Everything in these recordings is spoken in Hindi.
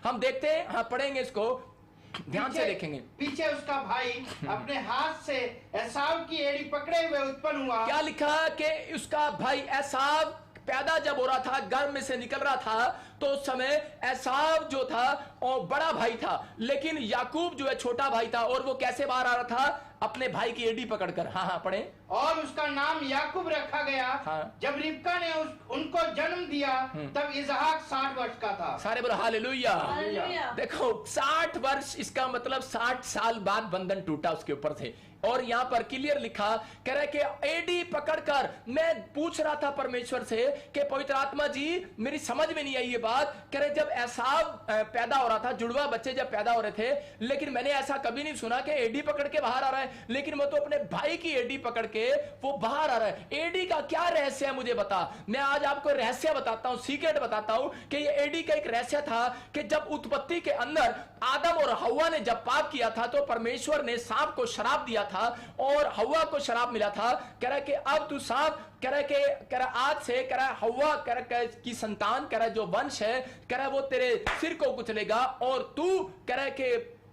हम देखते हैं, हाँ पढ़ेंगे इसको, ध्यान से देखेंगे। पीछे उसका भाई अपने हाथ से एसाव की एड़ी पकड़े हुए उत्पन्न हुआ। क्या लिखा कि उसका भाई एसाव पैदा जब हो रहा था, गर्भ में से निकल रहा था, तो उस समय एसाव जो था और बड़ा भाई था, लेकिन याकूब जो है छोटा भाई था। और वो कैसे बाहर आ रहा था? अपने भाई की एड़ी पकड़कर। हाँ पढ़े। और उसका नाम याकूब रखा गया। हाँ। जब रिबका ने उनको जन्म दिया तब इसहाक 60 वर्ष का था। सारे बोलो हालेलुया। हालेलुया। देखो 60 वर्ष, इसका मतलब 60 साल बाद बंधन टूटा उसके ऊपर से। और यहां पर क्लियर लिखा, कह रहे कि एडी पकड़कर, मैं पूछ रहा था परमेश्वर से कि पवित्र आत्मा जी मेरी समझ में नहीं आई ये बात। कह रहे जब एसाव पैदा हो रहा था, जुड़वा बच्चे जब पैदा हो रहे थे, लेकिन मैंने ऐसा कभी नहीं सुना कि एडी पकड़ के बाहर आ रहा है, लेकिन मैं तो अपने भाई की एडी पकड़ के वो बाहर आ रहा है। एडी का क्या रहस्य है मुझे बता। मैं आज आपको रहस्य बताता हूं, सीक्रेट बताता हूं कि ये एडी का एक रहस्य था कि जब उत्पत्ति के अंदर आदम और हव्वा ने जब पाप किया था, तो परमेश्वर ने सांप को शराप दिया था और हव्वा को शराप मिला था। कह रहा कि अब तू सांप, कह रहा आज से, कह रहा हव्वा की संतान, कह रहा जो वंश है, कह रहा वो तेरे सिर को कुचलेगा और तू कह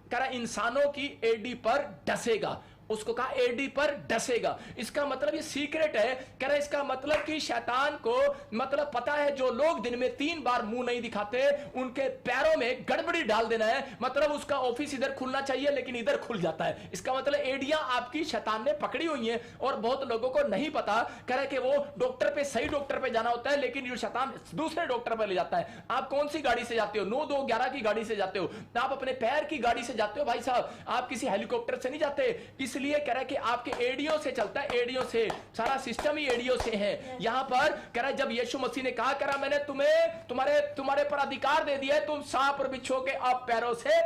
रहा इंसानों की एडी पर डसेगा। उसको कहा एडी पर डसेगा। इसका मतलब ये सीक्रेट है। कह रहा इसका मतलब कि शैतान को मतलब पता है, जो लोग दिन में 3 बार मुंह नहीं दिखाते उनके पैरों में गड़बड़ी डाल देना है। मतलब उसका ऑफिस इधर खुलना चाहिए लेकिन इधर खुल जाता है। इसका मतलब एडियां आपकी शैतान ने पकड़ी हुई हैं और बहुत लोगों को नहीं पता। कह रहा है कि वो डॉक्टर पे, सही डॉक्टर पे जाना होता है, लेकिन जो शैतान दूसरे डॉक्टर पे ले जाता है। आप कौन सी गाड़ी से जाते हो? 9-2-11 की गाड़ी से जाते हो, आप अपने पैर की गाड़ी से जाते हो भाई साहब, आप किसी हेलीकॉप्टर से नहीं जाते। इसलिए कह रहा है कि आपके एडियों से चलता है, एडियों से, सारा सिस्टम ही एडियों से है। यहां पर कह रहा है जब यीशु मसीह ने कहा, कह रहा मैंने तुम्हारे पर अधिकार दे दिया है, तुम सांप और बिच्छू के अब पैरों से,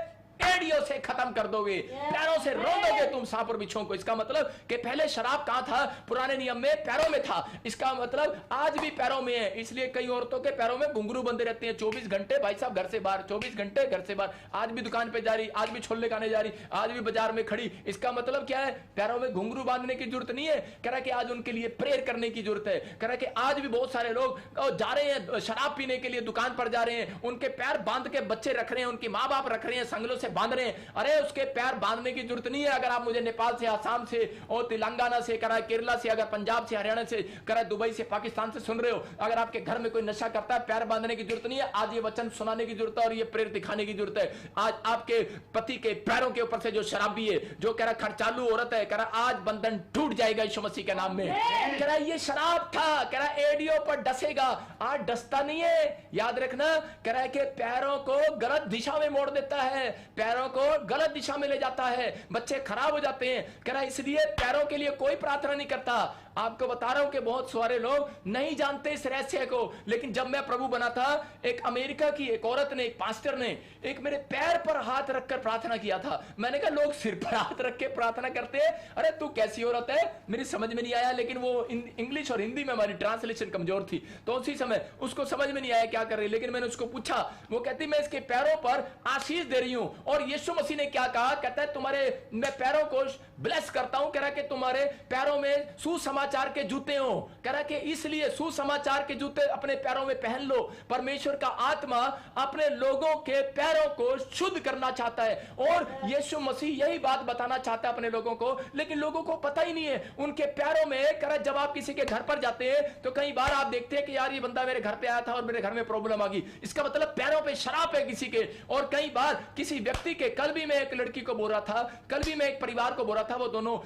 एडियों से खत्म कर दोगे, पैरों से रोंदोगे तुम सांप और बिच्छुओं को। इसका मतलब कि पहले शराब कहां था? पुराने नियम में पैरों में था। इसका मतलब आज भी पैरों में है। इसलिए कई औरतों के पैरों में घुंघरू बंधे रहते हैं 24 घंटे भाई साहब, घर से बाहर 24 घंटे घर से बाहर। आज भी दुकान पे जा रही, आज भी छोले खाने जा रही, आज भी बाजार में खड़ी। इसका मतलब क्या है? पैरों में घुंघरू बांधने की जरूरत नहीं है। कह रहा है कि आज उनके लिए प्रेयर करने की जरूरत है। कह रहा है कि आज भी बहुत सारे लोग जा रहे हैं शराब पीने के लिए, दुकान पर जा रहे हैं, उनके पैर बांध के बच्चे रख रहे हैं, उनके माँ बाप रख रहे हैं, संगलों से बांध रहे हैं। अरे उसके पैर बांधने की जरूरत नहीं है। अगर आप मुझे नेपाल से, आसाम से और तेलंगाना से, करा केरला से, अगर पंजाब से, हरियाणा से, करा दुबई से, पाकिस्तान से सुन रहे हो, अगर आपके घर में कोई नशा करता है, पैर बांधने की जरूरत नहीं है। आज ये वचन सुनाने की जरूरत है और ये प्रेर दिखाने की जरूरत है। आज आपके पति के पैरों के ऊपर से जो शराबी है, जो कह रहा खर्चालू औरत है, कह रहा आज बंधन टूट जाएगा यीशु मसीह के नाम में। कह रहा ये शराब था, कह रहा एडियो पर डसेगा, आज डसता नहीं है। याद रखना, कह रहा है कि पैरों को गलत दिशा में मोड़ देता है, पैरों को गलत दिशा में ले जाता है, बच्चे खराब हो जाते हैं। कह रहा है इसलिए पैरों के लिए कोई प्रार्थना नहीं करता। आपको बता रहा हूं कि बहुत सारे लोग नहीं जानते इस रहस्य को, लेकिन जब मैं प्रभु बना था, एक अमेरिका की एक औरत ने, एक पास्टर ने, एक मेरे पैर पर हाथ रखकर प्रार्थना किया था। मैंने कहा लोग सिर पर हाथ रख के प्रार्थना करते हैं, अरे तू कैसी औरत है? मेरी समझ में नहीं आया, लेकिन वो इंग्लिश और हिंदी में हमारी ट्रांसलेशन कमजोर थी, तो उसी समय उसको समझ में नहीं आया क्या कर रही। लेकिन मैंने उसको पूछा, वो कहती मैं इसके पैरों पर आशीष दे रही हूं। और यीशु मसीह ने क्या कहा? कहता है तुम्हारे, मैं पैरों को ब्लेस करता हूं। कह रहा कि तुम्हारे पैरों में सुसमाचार के जूते हो। कह रहा कि इसलिए सुसमाचार के जूते अपने पैरों में पहन लो। परमेश्वर का आत्मा अपने लोगों के पैरों को शुद्ध करना चाहता है और यीशु मसीह यही बात बताना चाहता है अपने लोगों को, लेकिन लोगों को पता ही नहीं है। उनके पैरों में, कह रहा जब आप किसी के घर पर जाते हैं तो कई बार आप देखते हैं कि यार ये बंदा मेरे घर पे आया था और मेरे घर में प्रॉब्लम आ गई। इसका मतलब पैरों पे शराब है किसी के। और कई बार किसी व्यक्ति के, कल भी मैं एक लड़की को बोल रहा था, कल भी मैं एक परिवार को बोल रहा था, वो दोनों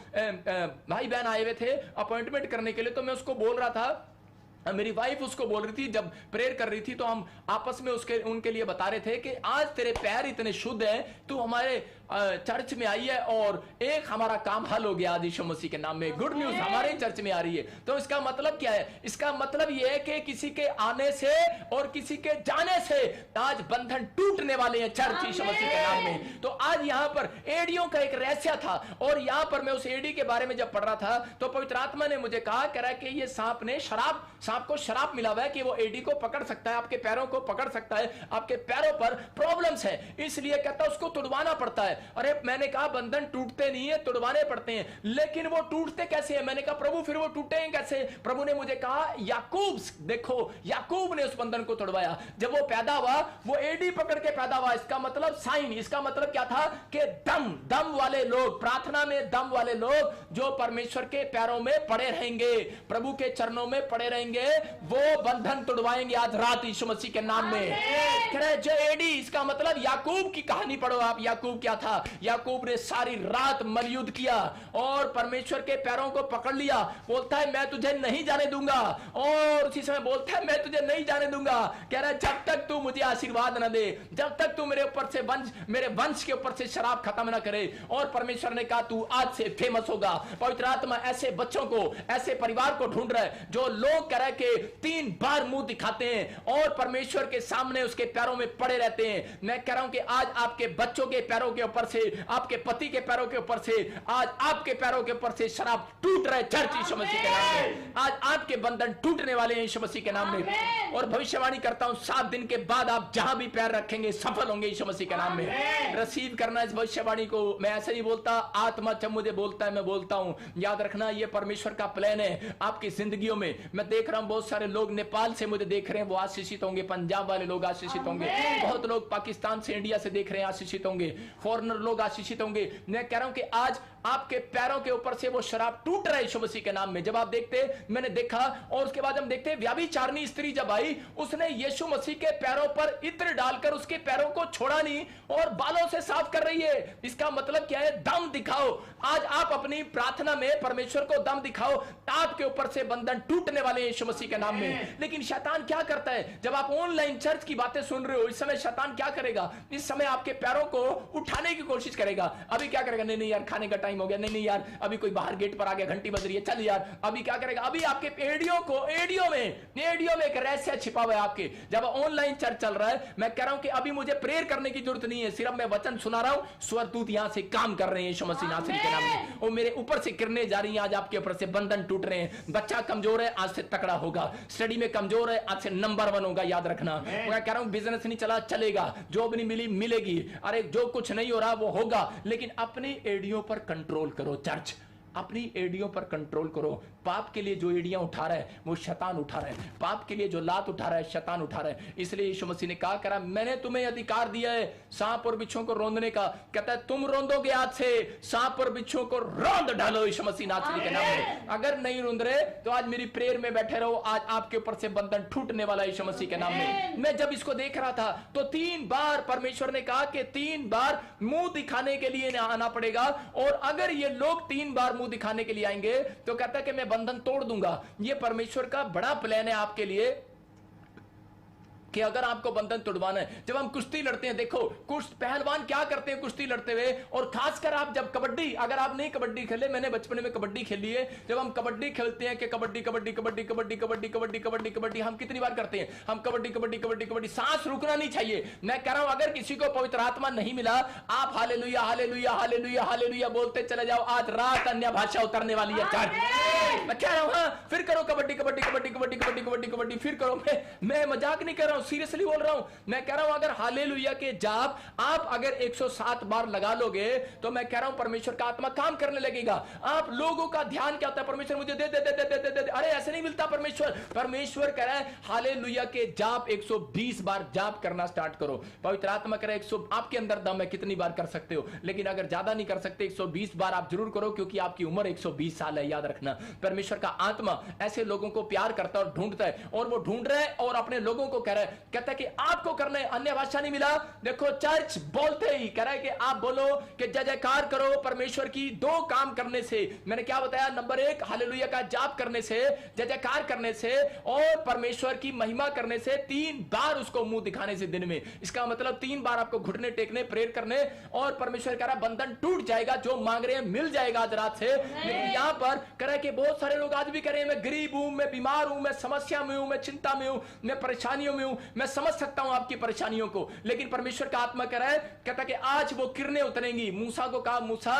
भाई बहन आए हुए थे अपॉइंटमेंट करने के लिए। तो मैं उसको बोल रहा था, मेरी वाइफ उसको बोल रही थी, जब प्रेयर कर रही थी तो हम आपस में उनके लिए बता रहे थे कि आज तेरे पैर इतने शुद्ध हैं, तू हमारे चर्च में आई है और एक हमारा काम हल हो गया आज यीशु मसीह के नाम में। गुड न्यूज हमारे चर्च में आ रही है। तो इसका मतलब क्या है? इसका मतलब यह है कि किसी के आने से और किसी के जाने से आज बंधन टूटने वाले हैं चर्च यीशु मसीह के नाम में। तो आज यहां पर एडियों का एक रहस्य था और यहां पर मैं उस एडी के बारे में जब पढ़ रहा था तो पवित्र आत्मा ने मुझे कहा, कह रहा है कि ये सांप सांप को श्राप मिला हुआ है कि वो एडी को पकड़ सकता है, आपके पैरों को पकड़ सकता है, आपके पैरों पर प्रॉब्लम्स है, इसलिए कहता है उसको तुड़वाना पड़ता है। अरे मैंने कहा बंधन टूटते नहीं है, तुड़वाने पड़ते हैं, लेकिन वो टूटते कैसे हैं? मैंने कहा प्रभु फिर वो टूटेंगे कैसे? प्रभु ने मुझे कहा याकूब, देखो याकूब ने उस बंधन को तोड़वाया। जब वो पैदा हुआ वो एडी पकड़ के पैदा हुआ, इसका मतलब साइन, इसका मतलब क्या था कि दम वाले लोग, प्रार्थना में दम वाले लोग जो परमेश्वर के पैरों में पड़े रहेंगे, प्रभु के चरणों में पड़े रहेंगे, वो बंधन तोड़वाएंगे आज रात यीशु मसीह के नाम में। कह रहे जो एडी, इसका मतलब याकूब की कहानी पढ़ो आप। याकूब क्या था? याकूब ने सारी रात मलयुद्ध किया और परमेश्वर के पैरों को पकड़ लिया, बोलता है मैं तुझे नहीं जाने दूंगा, और उसी समय बोलता है मैं तुझे नहीं जाने दूंगा। कह रहा है जब तक तू मुझे आशीर्वाद न दे, जब तक तू मेरे ऊपर से मेरे वंश के ऊपर से शराब खत्म ना करे। और परमेश्वर ने कहा तू आज से फेमस होगा। पवित्र आत्मा ऐसे बच्चों को, ऐसे परिवार को ढूंढ रहा है जो लोग कह रहे के 3 बार मुंह दिखाते हैं और परमेश्वर के सामने उसके पैरों में पड़े रहते हैं। मैं कह रहा हूं कि आज आपके बच्चों के पैरों के ऊपर से, आपके पति के पैरों के ऊपर से, आज आपके पैरों के ऊपर से शराब टूट रहे चर्च यीशु मसीह के नाम में। आज आपके बंधन टूटने वाले हैं यीशु मसीह के नाम में। और भविष्यवाणी करता हूं 7 दिन के बाद आप जहां भी पैर रखेंगे सफल होंगे यीशु मसीह के नाम में। रिसीव करना इस भविष्यवाणी को। मैं ऐसे नहीं बोलता, आत्मा जब मुझे बोलता है मैं बोलता हूं। याद रखना ये परमेश्वर का प्लान है आपकी जिंदगियों में। मैं देख रहा हूं बहुत सारे लोग नेपाल से मुझे देख रहे हैं, वो आशीषित होंगे। पंजाब वाले लोग आशीषित होंगे, बहुत लोग पाकिस्तान से, इंडिया से देख रहे हैं, आशीषित होंगे। फॉरेनर लोग आशीषित होंगे। मैं कह रहा हूं कि आज आपके पैरों के ऊपर से वो शराब टूट रहा है यीशु मसीह के नाम में। जब आप देखते, मैंने देखा, और उसके बाद हम देखते हैं व्यभिचारिणी स्त्री जब आई, उसने यीशु मसीह के पैरों पर इत्र डालकर उसके पैरों को छोड़ा नहीं और बालों से साफ कर रही है। इसका मतलब क्या है? दम दिखाओ। आज आप अपनी प्रार्थना में परमेश्वर को दम दिखाओ, आपके ऊपर से बंधन टूटने वाले हैं यीशु मसीह के नाम में। लेकिन शैतान क्या करता है? जब आप ऑनलाइन चर्च की बातें सुन रहे हो, इस समय शैतान क्या करेगा? इस समय आपके पैरों को उठाने की कोशिश करेगा। अभी क्या करेगा? नहीं यार खाने का टाइम हो गया, नहीं यार अभी कोई बाहर गेट पर आ गया, घंटी बज रही है, चल यार। अभी क्या करेगा? अभी आपके एडियो में एक रहस्य छिपा हुआ है आपके। जब ऑनलाइन चर्च चल रहा है, मैं कह रहा हूं कि अभी मुझे प्रेयर करने की जरूरत नहीं है, सिर्फ मैं वचन सुना रहा हूं। स्वर्गदूत यहां से काम कर रहे हैं यीशु मसीह नासरी के नाम में, और मेरे ऊपर से गिरने जा रही है। आज आपके ऊपर से बंधन टूट रहे हैं। बच्चा कमजोर है, आज से तकड़ा होगा। स्टडी में कमजोर है, आज से नंबर 1 होगा। याद रखना, मैं कह रहा हूं बिजनेस नहीं चला, चलेगा। जॉब नहीं मिली, मिलेगी। अरे जो कुछ नहीं हो रहा वो होगा, लेकिन अपनी एडियो पर कंट्रोल करो चर्च, अपनी एडियों पर कंट्रोल करो। पाप के लिए जो एडियां उठा रहा है वो शैतान उठा रहा है, पाप के लिए जो लात उठा रहा है शैतान उठा रहा है। इसलिए यीशु मसीह ने कहा करा मैंने तुम्हें अधिकार दिया है सांप और बिच्छुओं को रोंदने का। कहता है तुम रोंदोगे, आज से सांप और बिच्छुओं को रोंद डालो यीशु मसीह नासरी के नाम में। अगर नहीं रोंद रहे तो आज मेरी प्रेयर में बैठे रहो, आज आपके ऊपर से बंधन टूटने वाला यीशु मसीह के नाम में। मैं जब इसको देख रहा था तो 3 बार परमेश्वर ने कहा कि 3 बार मुंह दिखाने के लिए आना पड़ेगा, और अगर ये लोग 3 बार मुंह दिखाने के लिए आएंगे तो कहता है कि मैं बंधन तोड़ दूंगा। ये परमेश्वर का बड़ा प्लान है आपके लिए कि अगर आपको बंधन तोड़वाना है। जब हम कुश्ती लड़ते हैं, देखो पहलवान क्या करते हैं कुश्ती लड़ते हुए, और खासकर आप जब कबड्डी, अगर आप नहीं कबड्डी खेले, मैंने बचपन में कबड्डी खेली है। जब हम कबड्डी खेलते हैं कि कबड्डी कबड्डी कबड्डी कबड्डी कबड्डी कबड्डी कबड्डी कबड्डी, हम कितनी बार करते हैं? हम कबड्डी कबड्डी कबड्डी कबड्डी, सांस रुकना नहीं चाहिए। मैं कह रहा हूं अगर किसी को पवित्र आत्मा नहीं मिला, आप हालेलुया हालेलुया हालेलुया हालेलुया बोलते चले जाओ। आज रात अन्य भाषा उतरने वाली है चर्च। मैं कह रहा हूं हाँ, फिर करो कबड्डी कबड्डी कबड्डी कबड्डी कबड्डी कबड्डी कबड्डी, फिर करो। मैं मजाक नहीं कर रहा हूं, सीरियसली बोल रहा हूं। मैं कह रहा हूं अगर हालेलुया के जाप आप अगर 107 बार लगा लोगे तो मैं कह रहा हूं परमेश्वर का आत्मा काम करने लगेगा। आप लोगों का ध्यान क्या होता है? परमेश्वर मुझे दे दे दे दे दे दे दे। अरे ऐसे नहीं मिलता परमेश्वर। परमेश्वर कह रहा है हालेलुया के जाप 120 बार जाप करना स्टार्ट करो। पवित्र आत्मा कह रहा है 100, आपके अंदर दम है, कितनी बार कर सकते हो, लेकिन अगर ज्यादा नहीं कर सकते 120 बार आप जरूर करो, क्योंकि आपकी उम्र 120 साल है। याद रखना, परमेश्वर का आत्मा ऐसे लोगों को प्यार करता है और ढूंढता है, और वो ढूंढ रहा है और अपने लोगों को कह रहा है, कहता है कि आपको करना है। अन्य भाषा नहीं मिला, देखो चर्च बोलते ही कह रहा है कि आप बोलो कि जय जयकार करो परमेश्वर की। 2 काम करने से, मैंने क्या बताया? नंबर 1 हालेलुया का जाप करने से, जय जयकार करने से, और परमेश्वर की महिमा करने से, 3 बार उसको मुंह दिखाने से दिन में। इसका मतलब 3 बार आपको घुटने टेकने, प्रेयर करने, और परमेश्वर कह रहा बंधन टूट जाएगा। जो मांग रहे हैं मिल जाएगा आज रात से। लेकिन यहां पर कह रहा है कि बहुत सारे लोग आज भी कह रहे हैं मैं गरीब हूं, मैं बीमार हूं, मैं समस्या में हूं, मैं चिंता में हूं, मैं परेशानियों में हूं। मैं समझ सकता हूं आपकी परेशानियों को, लेकिन परमेश्वर का आत्मा कह रहा है, कहता कि आज वो किरणें उतरेंगी। मूसा को कहा, मूसा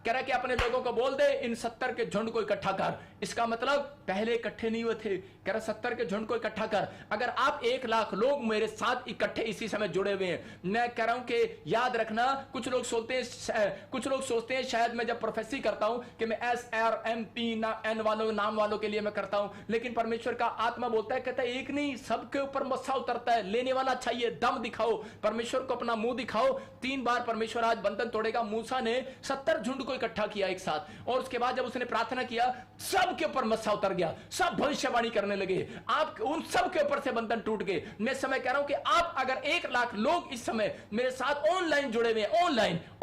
कह रहा है कि अपने लोगों को बोल दे इन 70 के झुंड को इकट्ठा कर, इसका मतलब पहले इकट्ठे नहीं हुए थे। कह रहा 70 के झुंड को इकट्ठा कर। अगर आप 1 लाख लोग मेरे साथ इकट्ठे इसी समय जुड़े हुए हैं, मैं कह रहा हूं कि याद रखना, कुछ लोग सोचते हैं शायद मैं जब प्रोफेसी करता हूं कि मैं SRMP वालों नाम वालों के लिए मैं करता हूं, लेकिन परमेश्वर का आत्मा बोलता है, कहता है एक नहीं, सबके ऊपर मस्सा उतरता है। लेने वाला चाहिए, दम दिखाओ, परमेश्वर को अपना मुंह दिखाओ। 3 बार परमेश्वर आज बंधन तोड़ेगा। मूसा ने 70 झुंड को इकट्ठा किया एक साथ, और उसके बाद जब उसने प्रार्थना किया, सबके ऊपर मस्सा उतर गया, सब भविष्यवाणी करने लगे, आप उन सब के ऊपर से बंधन टूट गए। मैं समय कह रहा हूं कि आप अगर 1 लाख लोग इस समय मेरे साथ ऑनलाइन जुड़े हुए हैं,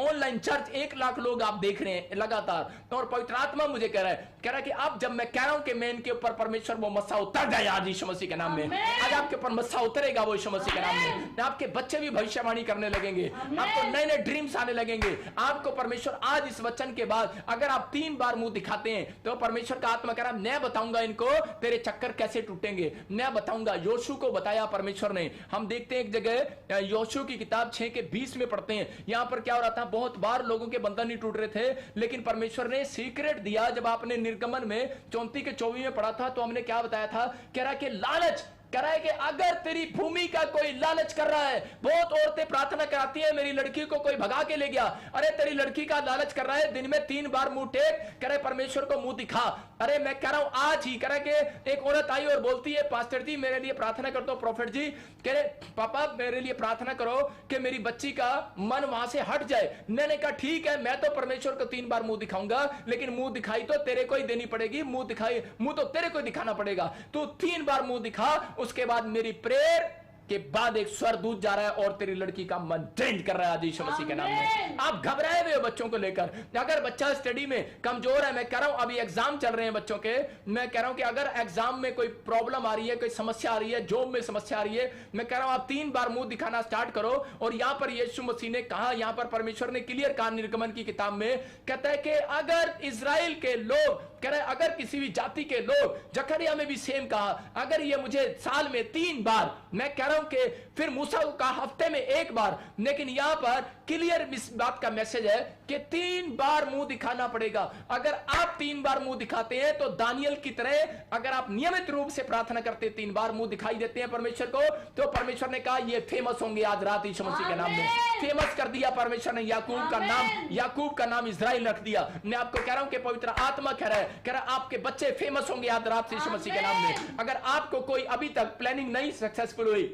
ऑनलाइन चर्च 1 लाख लोग आप देख रहे हैं लगातार, और पवित्र आत्मा मुझे कह रहा है कि आप, जब मैं कह रहा हूं कि मैं इनके ऊपर परमेश्वर वो मस्सा उतर जाए आज यीशु मसीह के नाम में, आज आपके ऊपर मस्सा उतरेगा वो यीशु मसीह के नाम में। आपके बच्चे भी भविष्यवाणी करने लगेंगे, आपको नए नए ड्रीम्स आने लगेंगे। आपको परमेश्वर आज इस वचन के बाद अगर आप 3 बार मुंह दिखाते हैं तो परमेश्वर का आत्मा कह रहा है, मैं बताऊंगा इनको तेरे चक्कर कैसे टूटेंगे, मैं बताऊंगा। योशू को बताया परमेश्वर ने। हम देखते हैं एक जगह योशू की किताब 6 के 20 में पढ़ते हैं, यहां पर क्या हो रहा था, बहुत बार लोगों के बंधन नहीं टूट रहे थे, लेकिन परमेश्वर ने सीक्रेट दिया। जब आपने निर्गमन में 34 के 24 में पढ़ा था तो हमने क्या बताया था, कह रहा कि लालच कह रहा है कि अगर तेरी भूमि का कोई लालच कर रहा है, बहुत औरतें प्रार्थना कराती हैं, मेरी लड़की को कोई भगा के ले गया, अरे तेरी लड़की का लालच कर रहा है, दिन में 3 बार मुंह टेक, कह रहे परमेश्वर को मुंह दिखा। अरे मैं कह रहा हूं आज ही, कह रहा कि एक औरत आई और बोलती है, पास्टर जी मेरे लिए प्रार्थना कर दो, प्रोफेट जी, कह रहे पापा मेरे लिए प्रार्थना करो कि मेरी बच्ची का मन वहां से हट जाए। मैंने कहा ठीक है, मैं तो परमेश्वर को 3 बार मुंह दिखाऊंगा, लेकिन मुंह दिखाई तो तेरे को ही देनी पड़ेगी, मुंह तो तेरे को ही दिखाना पड़ेगा, तू 3 बार मुंह दिखा। उसके बाद मेरी प्रेयर के बाद एक स्वर्गदूत जा रहा है और तेरी लड़की का मन चेंज कर रहा है यीशु मसीह के नाम में। आप घबराए हुए हो बच्चों को लेकर, अगर बच्चा स्टडी में कमजोर है, मैं कह रहा हूं अभी एग्जाम चल रहे हैं बच्चों के, मैं कह रहा हूं कि अगर एग्जाम में कोई प्रॉब्लम आ रही है, कोई समस्या आ रही है, जॉब में समस्या आ रही है, मैं कह रहा हूं आप 3 बार मुंह दिखाना स्टार्ट करो। और यहां पर यीशु मसीह ने कहा, यहां पर परमेश्वर ने क्लियर कहा निर्गमन की किताब में, कहता है कि अगर इजराइल के लोग, कह रहे अगर किसी भी जाति के लोग, जकरिया में भी सेम कहा, अगर ये मुझे साल में 3 बार, मैं कह रहा हूं कि फिर मूसा का हफ्ते में 1 बार, लेकिन यहां पर क्लियर इस बात का मैसेज है कि 3 बार मुंह दिखाना पड़ेगा। अगर आप 3 बार मुंह दिखाते हैं तो दानियल की तरह अगर आप नियमित रूप से प्रार्थना करते 3 बार मुंह दिखाई देते हैं परमेश्वर को, तो परमेश्वर ने कहा ये फेमस होंगे आज रात यीशु मसीह के नाम में। फेमस कर दिया परमेश्वर ने, याकूब का नाम इजराइल रख दिया। मैं आपको कह रहा हूं कि पवित्र आत्मा कह रहा है आपके बच्चे फेमस होंगे आज रात यीशु मसीह के नाम में। अगर आपको कोई अभी तक प्लानिंग नहीं सक्सेसफुल हुई,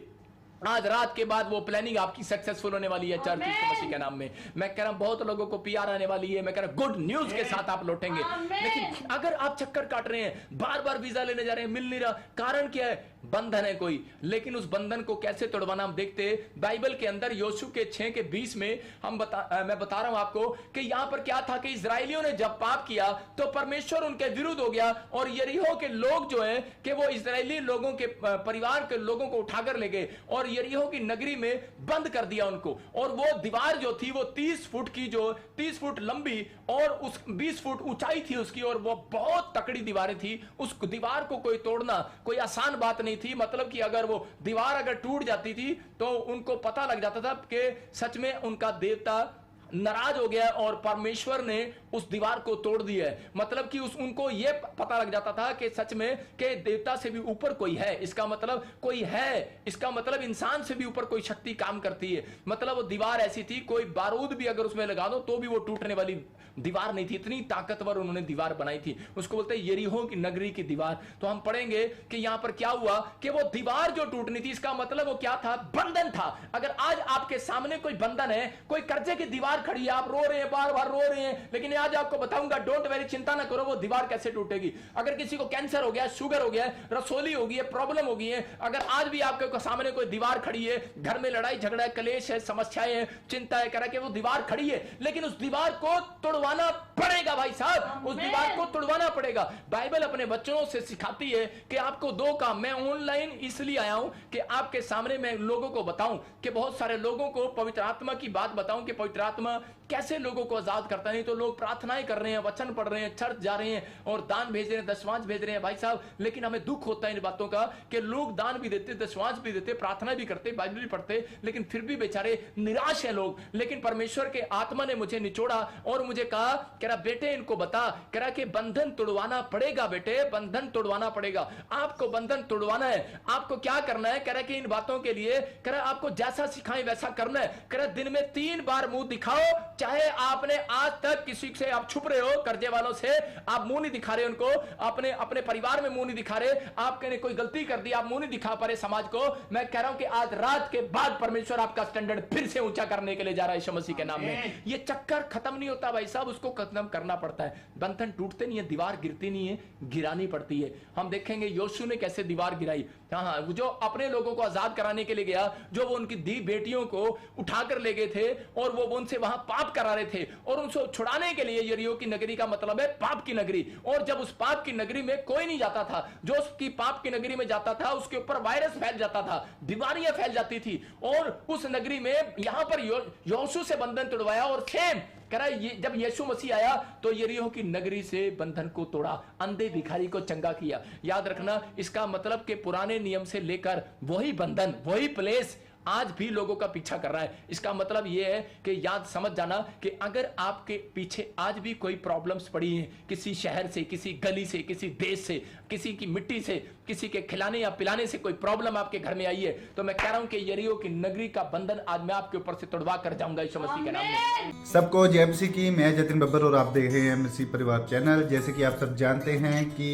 आज रात के बाद वो प्लानिंग आपकी सक्सेसफुल होने वाली है चर्च यीशु मसीह के नाम में। मैं कह रहा हूं बहुत लोगों को पीआर आने वाली है, मैं कह रहा हूं गुड न्यूज के साथ आप लौटेंगे। लेकिन अगर आप चक्कर काट रहे हैं, बार बार वीजा लेने जा रहे हैं, मिल नहीं रहा, कारण क्या है, बंधन है कोई। लेकिन उस बंधन को कैसे तोड़वाना हम देखते हैं बाइबल के अंदर। योशू के 6 के 20 में मैं बता रहा हूं आपको कि यहां पर क्या था कि इजरायलियों ने जब पाप किया तो परमेश्वर उनके विरुद्ध हो गया, और यरीहो के लोग जो है कि वो इजरायली लोगों के परिवार के लोगों को उठाकर ले गए और यरीहो की नगरी में बंद कर दिया उनको। और वो दीवार जो थी वो 30 फुट की, जो 30 फुट लंबी और उस 20 फुट ऊंचाई थी उसकी, और वो बहुत तकड़ी दीवारें थी। उस दीवार को कोई तोड़ना कोई आसान बात नहीं थी। मतलब कि अगर वो दीवार अगर टूट जाती थी तो उनको पता लग जाता था कि सच में उनका देवता नाराज हो गया और परमेश्वर ने उस दीवार को तोड़ दिया है। मतलब कि उनको यह पता लग जाता था कि सच में कि देवता से भी ऊपर कोई है, इसका मतलब कोई है, इसका मतलब इंसान से भी ऊपर कोई शक्ति काम करती है। मतलब वो दीवार ऐसी थी, कोई बारूद भी अगर उसमें लगा दो तो भी वो टूटने वाली दीवार नहीं थी, इतनी ताकतवर उन्होंने दीवार बनाई थी। उसको बोलते हैं यरीहो की नगरी की दीवार। तो हम पढ़ेंगे कि यहां पर क्या हुआ कि वो दीवार जो टूटनी थी, इसका मतलब वो क्या था, बंधन था। अगर आज आपके सामने कोई बंधन है, कोई कर्जे की दीवार खड़ी है, आप रो रहे हैं, बार बार रो रहे हैं, लेकिन आज आपको बताऊंगा डोंट वेरी, चिंता ना करो, वो दीवार कैसे टूटेगी। अगर किसी को कैंसर हो गया, शुगर हो गया, रसोली हो गई है, प्रॉब्लम हो गई है, अगर आज भी आपके सामने कोई दीवार खड़ी है, घर में लड़ाई झगड़ा है, कलेश है, समस्याएं हैं, चिंता है, कह रहा है कि वो दीवार खड़ी है, लेकिन उस दीवार को तोड़वाना पड़ेगा भाई साहब, उस दीवार को तोड़वाना पड़ेगा। बाइबल अपने बच्चों से सिखाती है कि आपको 2 काम, मैं ऑनलाइन इसलिए आया हूं कि आपके सामने मैं लोगों को बताऊं कि बहुत सारे लोगों को पवित्र आत्मा की बात बताऊं कि पवित्र आत्मा परमात्मा कैसे लोगों को आजाद करता है। नहीं तो लोग प्रार्थनाएं कर रहे हैं, वचन पढ़ रहे हैं, चर्च जा रहे हैं और दान भेज रहे हैं, दशवांश भेज रहे हैं भाई साहब, लेकिन हमें दुख होता है इन बातों का कि लोग दान भी देते, दशवांश भी देते, प्रार्थना भी करते, बाइबल भी पढ़ते, लेकिन फिर भी बेचारे निराश है लोग। लेकिन परमेश्वर के आत्मा ने मुझे निचोड़ा और मुझे कहा, कह रहा बेटे इनको बता, कह रहा कि बंधन तोड़वाना पड़ेगा बेटे, बंधन तोड़वाना पड़ेगा, आपको बंधन तोड़वाना है। आपको क्या करना है, कह रहा कि इन बातों के लिए, कह रहा आपको जैसा सिखाएं वैसा करना है। कह रहा दिन में 3 बार मुंह दिखाओ, चाहे आपने आज तक किसी से आप छुप रहे हो, कर्जे वालों से आप मुंह नहीं दिखा रहे उनको, अपने अपने परिवार में मुंह नहीं दिखा रहे, आपने कोई गलती कर दी आप मुंह नहीं दिखा पा रहे समाज को, मैं कह रहा हूं कि आज रात के बाद परमेश्वर आपका स्टैंडर्ड फिर से ऊंचा करने के लिए जा रहा है यीशु मसीह के नाम में। ये चक्कर खत्म नहीं होता भाई साहब, उसको खत्म करना पड़ता है। बंधन टूटते नहीं है, दीवार गिरती नहीं है, गिरानी पड़ती है। हम देखेंगे योशू ने कैसे दीवार गिराई। हाँ, जो अपने लोगों को आजाद कराने के लिए गया, जो वो उनकी दी बेटियों को उठाकर ले गए थे और वो उनसे वहां पाप करा रहे थे, और उनको छुड़ाने के लिए यरीहो की नगरी का मतलब है पाप की नगरी। और जब उस पाप की नगरी में कोई नहीं जाता था, जो उसकी पाप की नगरी में जाता था उसके ऊपर वायरस फैल जाता था, बीमारियां फैल जाती थी। और उस नगरी में यहां पर योशू से बंधन तोड़वाया और सेम कह रहा है जब यीशु मसीह आया तो यरीहो की नगरी से बंधन को तोड़ा, अंधे भिखारी को चंगा किया। याद रखना, इसका मतलब कि पुराने नियम से लेकर वही बंधन, वही प्लेस आज भी लोगों का पीछा कर रहा है। इसका मतलब यह है कि याद समझ जाना कि अगर आपके पीछे आज भी कोई प्रॉब्लम्स पड़ी हैं, किसी शहर से, किसी गली से, किसी देश से, किसी की मिट्टी से, किसी के खिलाने या पिलाने से कोई प्रॉब्लम आपके घर में आई है, तो मैं कह रहा हूं कि यरीहो की नगरी का बंधन आज मैं आपके ऊपर से तोड़वा कर जाऊंगा यीशु मसीह के नाम में। सबको जय मसीह की। मैं जतिन बब्बर और आप देख रहे हैं मसीह परिवार चैनल। जैसे कि आप सब जानते हैं कि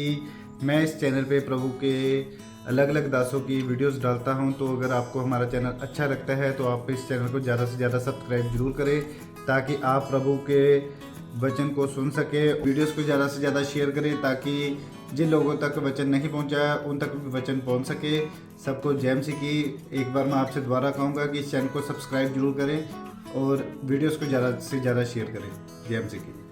मैं इस चैनल पे प्रभु के अलग अलग दासों की वीडियोस डालता हूं, तो अगर आपको हमारा चैनल अच्छा लगता है तो आप इस चैनल को ज़्यादा से ज़्यादा सब्सक्राइब जरूर करें, ताकि आप प्रभु के वचन को सुन सके। वीडियोस को ज़्यादा से ज़्यादा शेयर करें ताकि जिन लोगों तक वचन नहीं पहुंचा उन तक भी वचन पहुंच सके। सबको जय मसीह की। एक बार मैं आपसे दोबारा कहूँगा कि इस चैनल को सब्सक्राइब जरूर करें और वीडियोस को ज़्यादा से ज़्यादा शेयर करें। जय मसीह की।